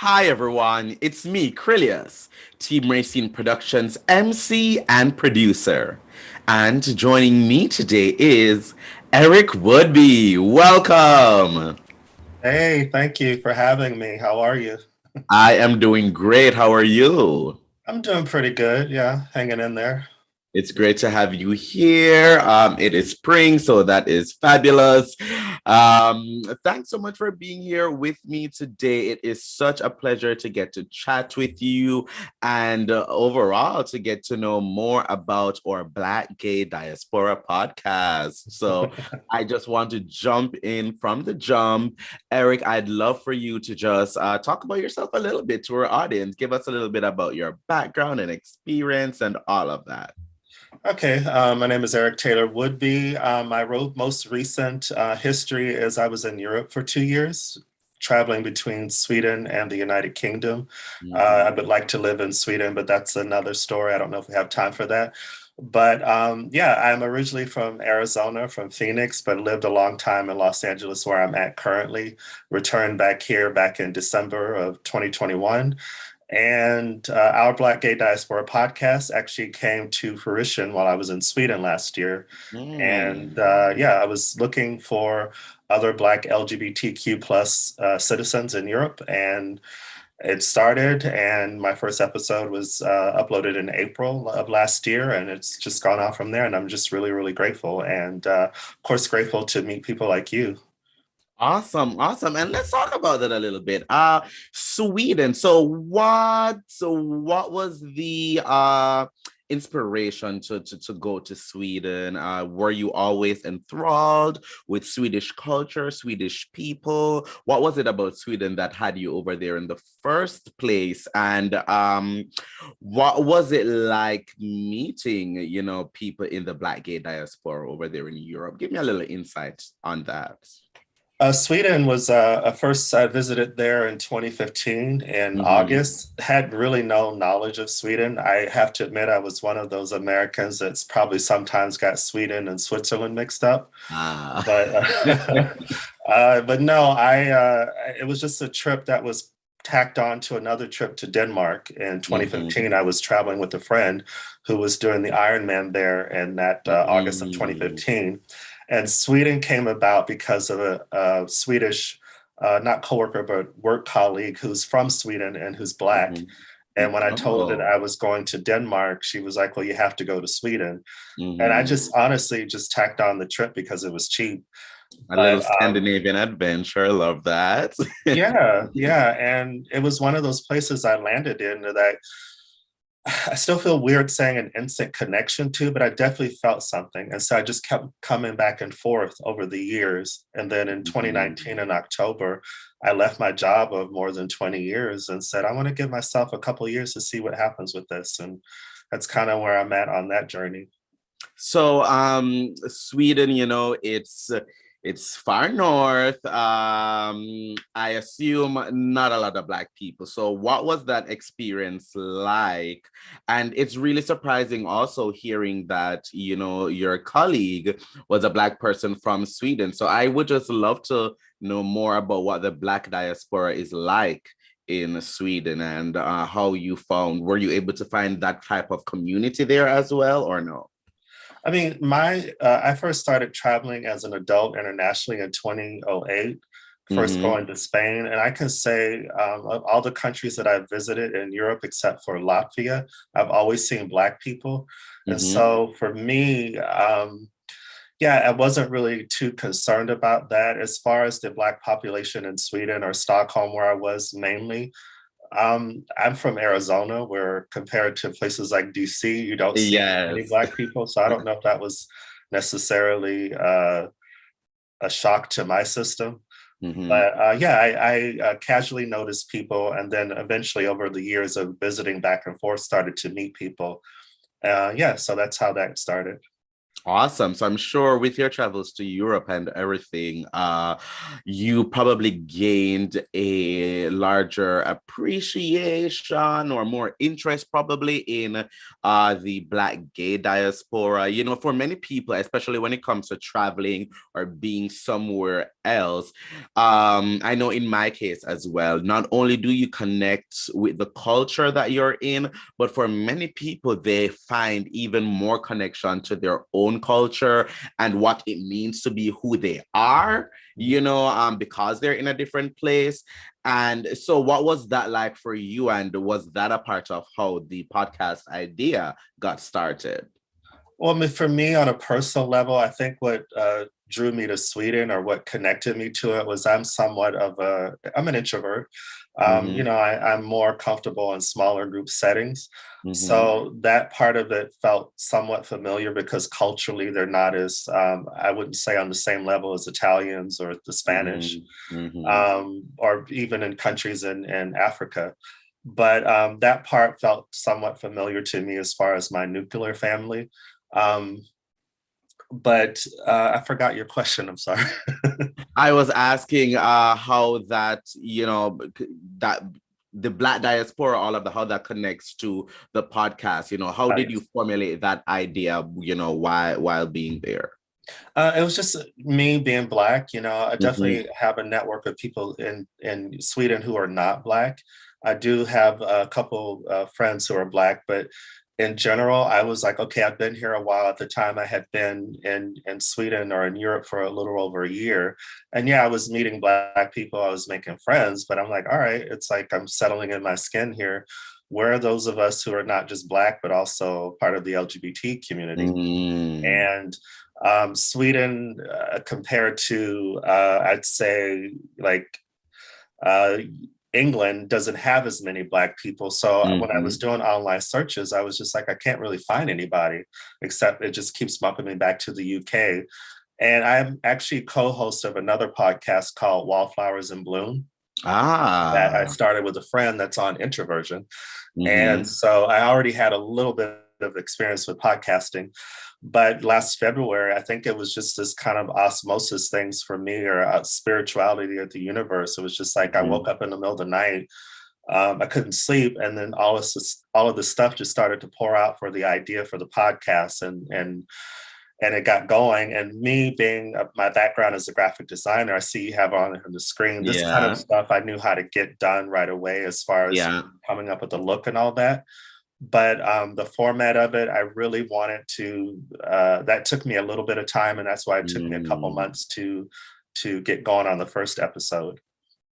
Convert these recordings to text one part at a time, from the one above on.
Hi everyone, it's me, Krylios, Team Racing Productions MC and producer. And joining me today is Erick Woodby. Welcome. Hey, thank you for having me. How are you? I am doing great. How are you? I'm doing pretty good. Yeah, hanging in there. It's great to have you here. It is spring, so that is fabulous. Thanks so much for being here with me today. It is such a pleasure to get to chat with you and overall to get to know more about our Black Gay Diaspora podcast. So I just want to jump in from the jump. Erick, I'd love for you to just talk about yourself a little bit to our audience. Give us a little bit about your background and experience and all of that. Okay, my name is Erick Taylor Woodby. My most recent history is I was in Europe for 2 years, traveling between Sweden and the United Kingdom. I Mhm. would like to live in Sweden, but that's another story. I don't know if we have time for that. But yeah, I'm originally from Arizona, from Phoenix, but lived a long time in Los Angeles, where I'm at currently. Returned back here back in December of 2021. And our Black Gay Diaspora podcast actually came to fruition while I was in Sweden last year. And Mm. yeah, I was looking for other Black LGBTQ plus citizens in Europe, and it started. And my first episode was uploaded in April of last year, and it's just gone off from there. And I'm just really, really grateful, and of course, grateful to meet people like you. Awesome, awesome. And let's talk about that a little bit. Sweden. So what was the inspiration to go to Sweden? Were you always enthralled with Swedish culture, Swedish people? What was it about Sweden that had you over there in the first place? And what was it like meeting, people in the Black gay diaspora over there in Europe? Give me a little insight on that. Sweden was first I visited there in 2015 in Mm-hmm. August. Had really no knowledge of Sweden. I have to admit, I was one of those Americans that's probably sometimes got Sweden and Switzerland mixed up. Ah. But but no, it was just a trip that was tacked on to another trip to Denmark in Mm-hmm. 2015. I was traveling with a friend who was doing the Ironman there in that August of Mm-hmm. 2015. And Sweden came about because of a Swedish, not coworker, but work colleague who's from Sweden and who's Black. And when I told her that Oh. I was going to Denmark, she was like, "Well, you have to go to Sweden." And I Mm-hmm. just honestly just tacked on the trip because it was cheap. A little But Scandinavian adventure. Love that. yeah, yeah. And it was one of those places I landed in that I still feel weird saying an instant connection to, but I definitely felt something. And so I just kept coming back and forth over the years. And then in Mhm. 2019, in October, I left my job of more than 20 years and said, I want to give myself a couple years to see what happens with this. And that's kind of where I'm at on that journey. So Sweden, it's far north. I assume not a lot of black people. So what was that experience like? And it's really surprising also hearing that, your colleague was a black person from Sweden. So I would just love to know more about what the black diaspora is like in Sweden and how you found, were you able to find that type of community there as well or no? I mean, I first started traveling as an adult internationally in 2008, first Mm-hmm. going to Spain. And I can say of all the countries that I've visited in Europe, except for Latvia, I've always seen Black people. And Mm-hmm. so for me, yeah, I wasn't really too concerned about that. As far as the Black population in Sweden or Stockholm, where I was mainly, I'm from Arizona, where compared to places like DC, you don't see any Yes. Black people. So I don't know if that was necessarily a shock to my system. Mm-hmm. But yeah, I casually noticed people, and then eventually, over the years of visiting back and forth, started to meet people. Yeah, so that's how that started. Awesome. So I'm sure with your travels to Europe and everything, you probably gained a larger appreciation or more interest probably in the Black gay diaspora. You know, for many people, especially when it comes to traveling or being somewhere else, I know in my case as well, not only do you connect with the culture that you're in, but for many people, they find even more connection to their own culture and what it means to be who they are, because they're in a different place. And so, what was that like for you? And was that a part of how the podcast idea got started? Well, I mean, for me, on a personal level, I think what drew me to Sweden, or what connected me to it, was I'm an introvert. Mm-hmm. I'm more comfortable in smaller group settings. Mm-hmm. So that part of it felt somewhat familiar, because culturally they're not as, I wouldn't say on the same level as Italians or the Spanish, Mm-hmm. or even in countries in Africa. But that part felt somewhat familiar to me as far as my nuclear family. Um, but I forgot your question. I'm sorry. I was asking how that, that the Black diaspora, all of the how that connects to the podcast. How did Right. you formulate that idea, while being there? It was just me being Black. I Mm-hmm. definitely have a network of people in Sweden who are not Black. I do have a couple friends who are Black, but in general, I was like, okay, I've been here a while. At the time, I had been in Sweden or in Europe for a little over a year. And yeah, I was meeting Black people, I was making friends, but I'm like, all right, it's like I'm settling in my skin here. Where are those of us who are not just Black, but also part of the LGBT community? Mm-hmm. And Sweden, compared to, I'd say, like uh, England, doesn't have as many Black people. So when I was Mm-hmm. doing online searches, I was just like, I can't really find anybody, except it just keeps bumping me back to the UK. And I'm actually co-host of another podcast called Wallflowers in Bloom, that I Ah. started with a friend that's on introversion. And Mm-hmm. so I already had a little bit of experience with podcasting. But last February, I think it was just this kind of osmosis things for me, or spirituality of the universe. It was just like I Mm-hmm. woke up in the middle of the night. I couldn't sleep, and then all of this stuff just started to pour out for the idea for the podcast, and it got going. And me being my background as a graphic designer, I see you have on the screen this kind of Yeah. stuff. I knew how to get done right away as far as Yeah. coming up with the look and all that. But the format of it, I really wanted to. That took me a little bit of time, and that's why it took me a couple Mm. months to get going on the first episode.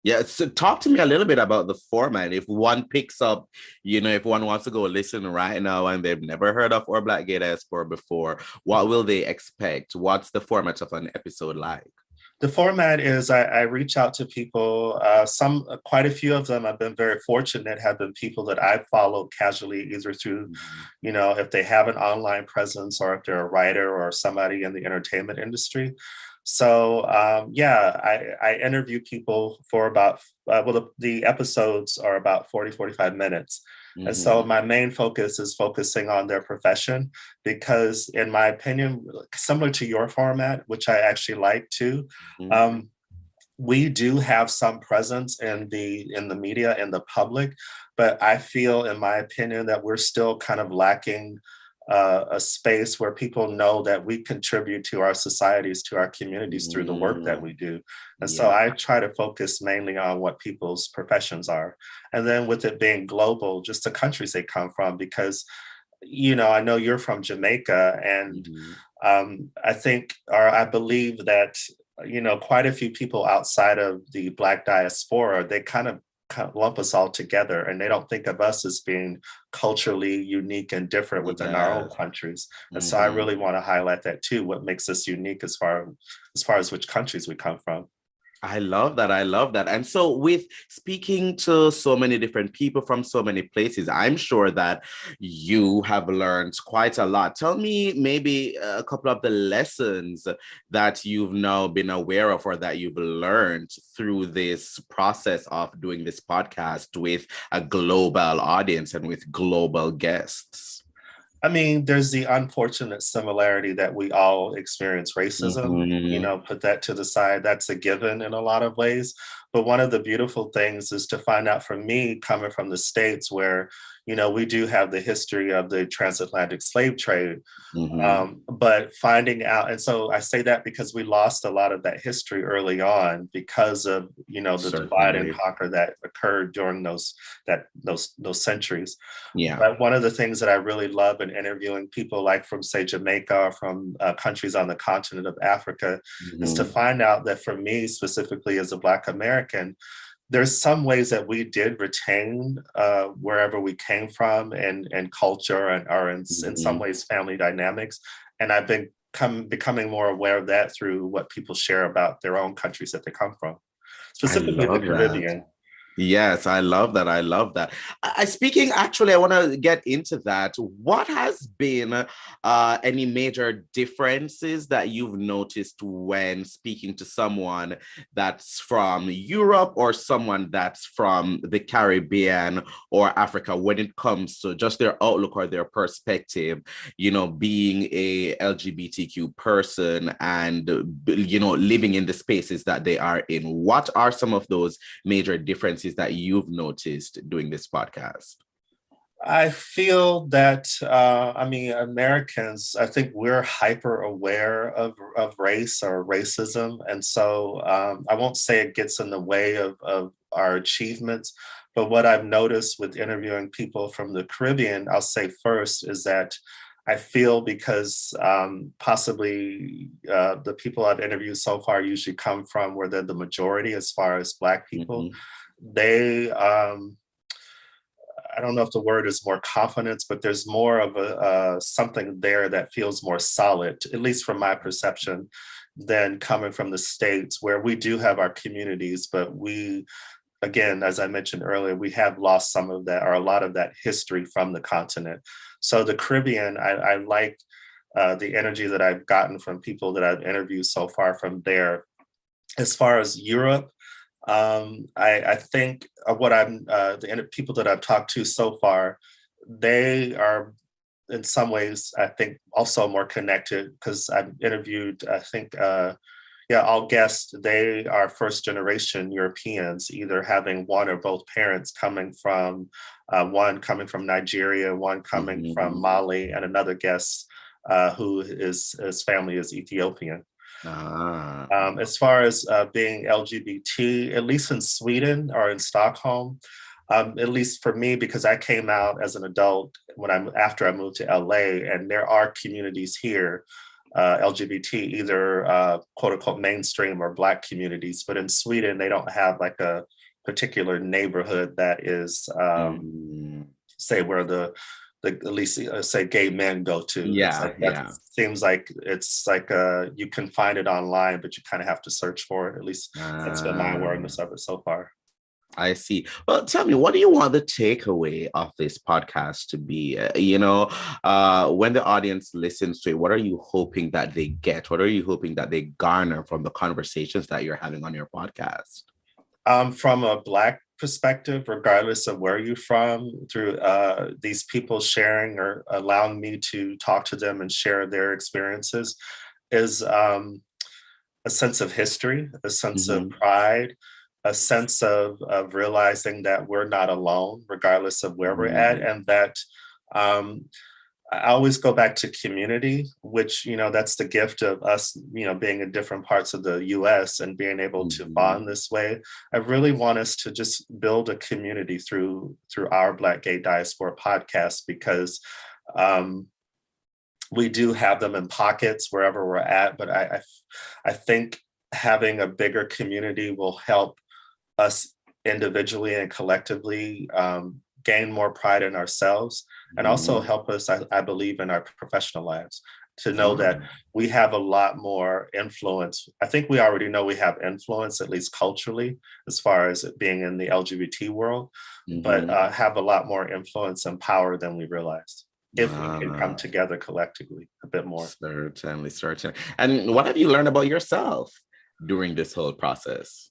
Yeah, so talk to me a little bit about the format. If one picks up, if one wants to go listen right now and they've never heard of Or Black Gay Diaspora before, what will they expect? What's the format of an episode like? The format is I reach out to people. Quite a few of them, I've been very fortunate, have been people that I've followed casually, either through, Mhm. if they have an online presence, or if they're a writer or somebody in the entertainment industry. So yeah, I interview people for about, the episodes are about 40-45 minutes. And so Mhm. my main focus is focusing on their profession, because in my opinion, similar to your format, which I actually like too, Mhm. um, we do have some presence in the media, in the public, but I feel, in my opinion, that we're still kind of lacking a space where people know that we contribute to our societies, to our communities, through the work that Mm. we do. And so Yeah. I try to focus mainly on what people's professions are. And then with it being global, just the countries they come from, because, I know you're from Jamaica, and Mhm. I think, or I believe that, quite a few people outside of the Black diaspora, they kind of lump us all together, and they don't think of us as being culturally unique and different within our own Yeah. countries. And so I Mhm. really want to highlight that too, what makes us unique as far as which countries we come from. I love that. I love that. And so, with speaking to so many different people from so many places, I'm sure that you have learned quite a lot. Tell me maybe a couple of the lessons that you've now been aware of or that you've learned through this process of doing this podcast with a global audience and with global guests. I mean, there's the unfortunate similarity that we all experience racism, you Mhm. know, put that to the side. That's a given in a lot of ways. But one of the beautiful things is to find out, for me, coming from the States where, you know, we do have the history of the transatlantic slave trade. Mhm. But finding out, and so I say that because we lost a lot of that history early on because of, you know, the divide and Certainly. conquer that occurred during those centuries. Yeah. But one of the things that I really love in interviewing people like from, say, Jamaica, or from countries on the continent of Africa, is to Mhm. find out that for me, specifically as a Black American, there's some ways that we did retain wherever we came from, and culture, and or in some Mhm. ways family dynamics. And I've been becoming more aware of that through what people share about their own countries that they come from, I specifically the love that. Caribbean. Yes, I love that. I love that. Speaking, actually, I want to get into that. What has been any major differences that you've noticed when speaking to someone that's from Europe or someone that's from the Caribbean or Africa when it comes to just their outlook or their perspective, you know, being a LGBTQ person and, you know, living in the spaces that they are in? What are some of those major differences that you've noticed doing this podcast? I feel that, I mean, Americans, I think we're hyper aware of race or racism. And so I won't say it gets in the way of our achievements, but what I've noticed with interviewing people from the Caribbean, I'll say first, is that I feel because possibly the people I've interviewed so far usually come from where they're the majority as far as Black people. Mhm. They, I don't know if the word is more confidence, but there's more of a something there that feels more solid, at least from my perception, than coming from the States, where we do have our communities, but we, again, as I mentioned earlier, we have lost some of that, or a lot of that history from the continent. So the Caribbean, I like the energy that I've gotten from people that I've interviewed so far from there. As far as Europe, I think what the people that I've talked to so far, they are in some ways, I think, also more connected because I've interviewed, I think, yeah, all guests, they are first generation Europeans, either having one or both parents coming from, one coming from Nigeria, one coming from Mhm. Mali, and another guest who his family is Ethiopian. Ah. As far as being LGBT, at least in Sweden or in Stockholm, at least for me, because I came out as an adult after I moved to LA, and there are communities here, LGBT, either quote unquote mainstream or Black communities, but in Sweden they don't have like a particular neighborhood that is, Mhm. say, where the at least say gay men go to. It's Yeah, like that yeah. seems like it's like you can find it online, but you kind of have to search for it. At least that's been my Ah. awareness of it so far. I see. Well, tell me, what do you want the takeaway of this podcast to be? When the audience listens to it, what are you hoping that they get? What are you hoping that they garner from the conversations that you're having on your podcast? From a Black perspective, regardless of where you're from, through these people sharing or allowing me to talk to them and share their experiences, is a sense of history, a sense of Mhm. pride, a sense of realizing that we're not alone, regardless of where we're at, Mhm. and that um, I always go back to community, which, you know, that's the gift of us, you know, being in different parts of the US and being able to Mhm. bond this way. I really want us to just build a community through our Black Gay Diaspora podcast, because um, we do have them in pockets wherever we're at, but I think having a bigger community will help us individually and collectively gain more pride in ourselves, and also Mhm. help us, I believe, in our professional lives, to know that Ah. we have a lot more influence. I think we already know we have influence, at least culturally, as far as it being in the LGBT world, but Mhm. have a lot more influence and power than we realized if we can come Ah. together collectively a bit more. Certainly, certainly. And what have you learned about yourself during this whole process?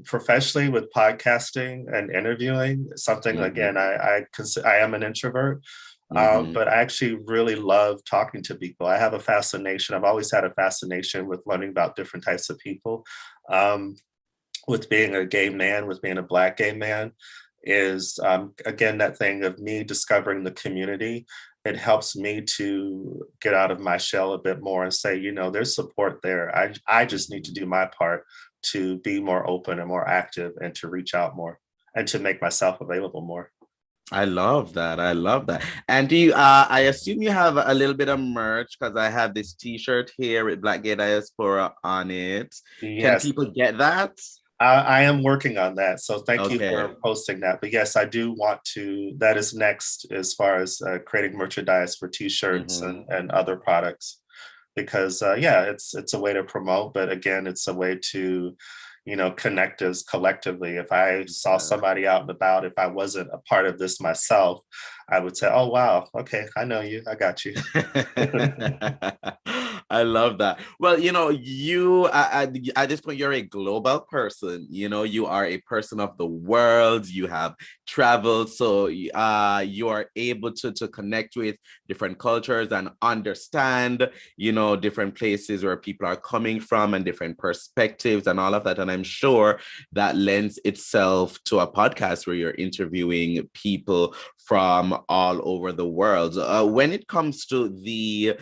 Professionally, with podcasting and interviewing, something, again, Mhm. I am an introvert. But I actually really love talking to people. I have a fascination. I've always had a fascination with learning about different types of people. With being a gay man, with being a Black gay man, is again that thing of me discovering the community. It helps me to get out of my shell a bit more and say, you know, there's support there. I just need to do my part to be more open and more active and to reach out more and to make myself available more. I love that. I love that. And do you, I assume you have a little bit of merch because I have this t-shirt here with Black Gay Diaspora on it. Can Yes, people get that? I am working on that. So thank you Okay. for posting that. But yes, I do want to, that is next as far as creating merchandise for t-shirts and other products. Because yeah, it's a way to promote, but again, it's a way to, you know, connect us collectively. If I saw somebody out and about, if I wasn't a part of this myself, I would say, oh wow, okay, I know you, I got you. I love that. Well, you know, you at this point, you're a global person. You know, you are a person of the world. You have traveled, so you are able to connect with different cultures and understand, you know, different places where people are coming from and different perspectives and all of that. And I'm sure that lends itself to a podcast where you're interviewing people from all over the world. When it comes to the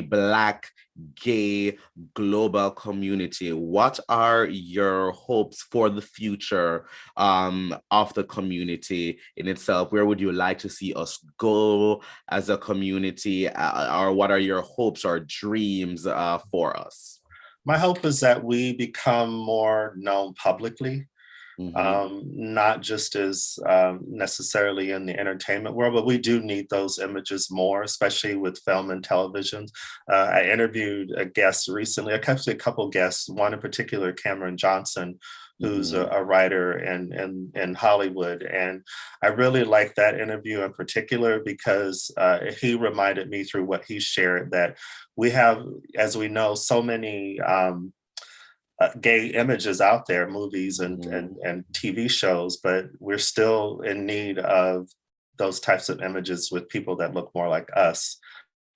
Black gay global community, what are your hopes for the future of the community in itself? Where would you like to see us go as a community, or what are your hopes or dreams for us? My hope is that we become more known publicly. Not just as necessarily in the entertainment world, but we do need those images more, especially with film and television. I interviewed a guest recently, actually a couple guests, one in particular, Cameron Johnson, who's a writer in Hollywood. And I really liked that interview in particular because he reminded me through what he shared that we have, as we know, so many gay images out there, movies and TV shows, but we're still in need of those types of images with people that look more like us.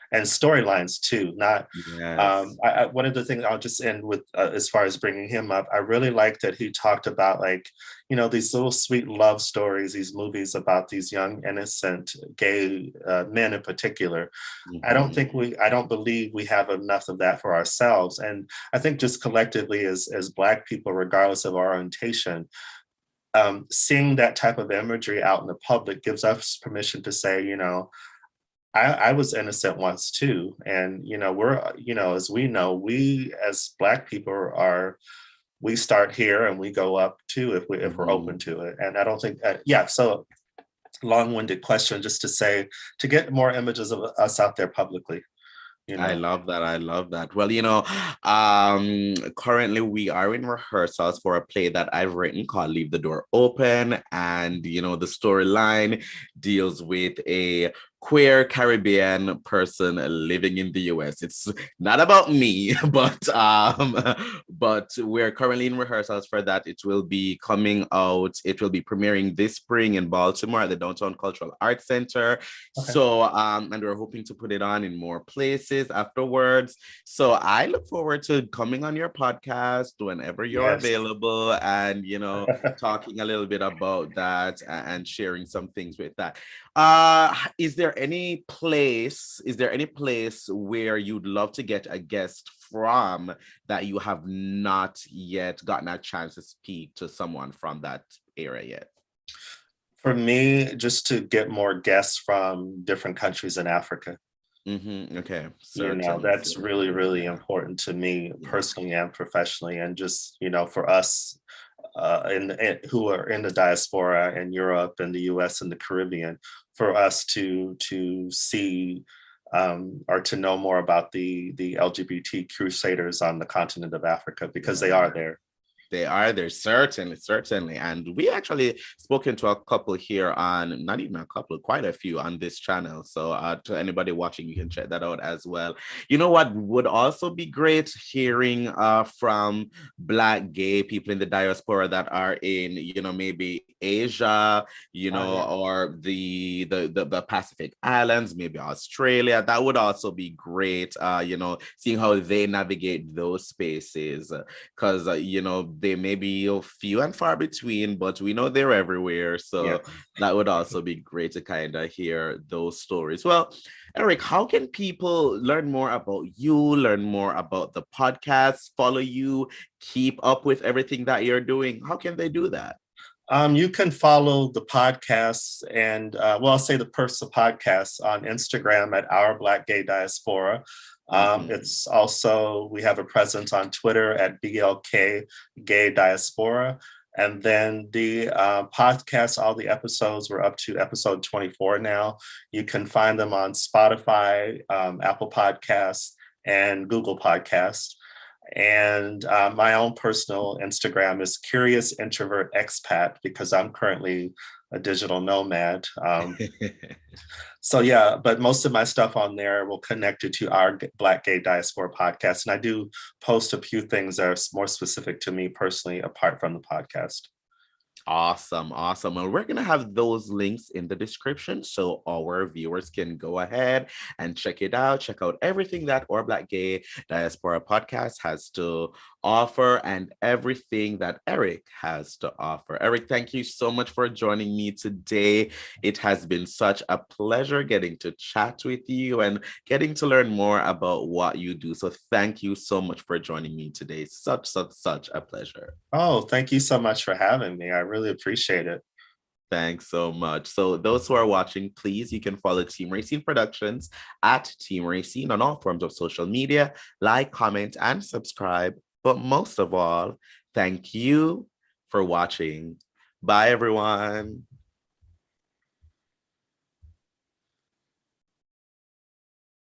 And storylines too. Not one of the things I'll just end with as far as bringing him up. I really like that he talked about, like, you know, these little sweet love stories, these movies about these young innocent gay men in particular. I don't believe we have enough of that for ourselves. And I think just collectively as Black people, regardless of our orientation, seeing that type of imagery out in the public gives us permission to say, you know, I was innocent once too. And, you know, we're, you know, as we know, we as Black people we start here and we go up too if we're open to it. And I don't think, so long-winded question just to say, to get more images of us out there publicly. You know? I love that. I love that. Well, you know, currently we are in rehearsals for a play that I've written called Leave the Door Open. And, you know, the storyline deals with a queer Caribbean person living in the US. It's not about me, but we're currently in rehearsals for that. It will be coming out. It will be premiering this spring in Baltimore at the Downtown Cultural Arts Center. Okay. So and we're hoping to put it on in more places afterwards. So I look forward to coming on your podcast whenever you're available and, you know, talking a little bit about that and sharing some things with that. Is there any place where you'd love to get a guest from that you have not yet gotten a chance to speak to someone from that area yet? For me, just to get more guests from different countries in Africa. Okay. You know, that's really, really important to me personally and professionally. And just, you know, for us who are in the diaspora in Europe and the US and the Caribbean, for us to see or to know more about the LGBT crusaders on the continent of Africa, because they are there. They are. They're certainly. And we actually spoken to a couple here on, not even a couple, quite a few on this channel. So to anybody watching, you can check that out as well. You know what would also be great? Hearing from Black gay people in the diaspora that are in, maybe Asia, Yeah. or the Pacific Islands, maybe Australia. That would also be great. Seeing how they navigate those spaces, because they may be few and far between, but we know they're everywhere. Yeah. So that would also be great to kind of hear those stories. Well, Erick, how can people learn more about you, learn more about the podcast, follow you, keep up with everything that you're doing? How can they do that? You can follow the podcast and, I'll say the personal podcast on Instagram at Our Black Gay Diaspora. It's also, we have a presence on Twitter at BLK Gay Diaspora. And then the podcast, all the episodes, we're up to episode 24 now. You can find them on Spotify, Apple Podcasts, and Google Podcasts. And my own personal Instagram is Curious Introvert Expat, because I'm currently a digital nomad. So yeah, but most of my stuff on there will connect it to our Black Gay Diaspora podcast. And I do post a few things that are more specific to me personally, apart from the podcast. Awesome. Well, we're going to have those links in the description so our viewers can go ahead and check it out. Check out everything that Our Black Gay Diaspora podcast has to offer and everything that Erick has to offer. Erick, thank you so much for joining me today. It has been such a pleasure getting to chat with you and getting to learn more about what you do. So thank you so much for joining me today. Such a pleasure. Oh, thank you so much for having me. I really appreciate it. Thanks so much. So those who are watching, please, you can follow Team Racine Productions at Team Racine on all forms of social media. Like, comment, and subscribe. But most of all, thank you for watching. Bye, everyone.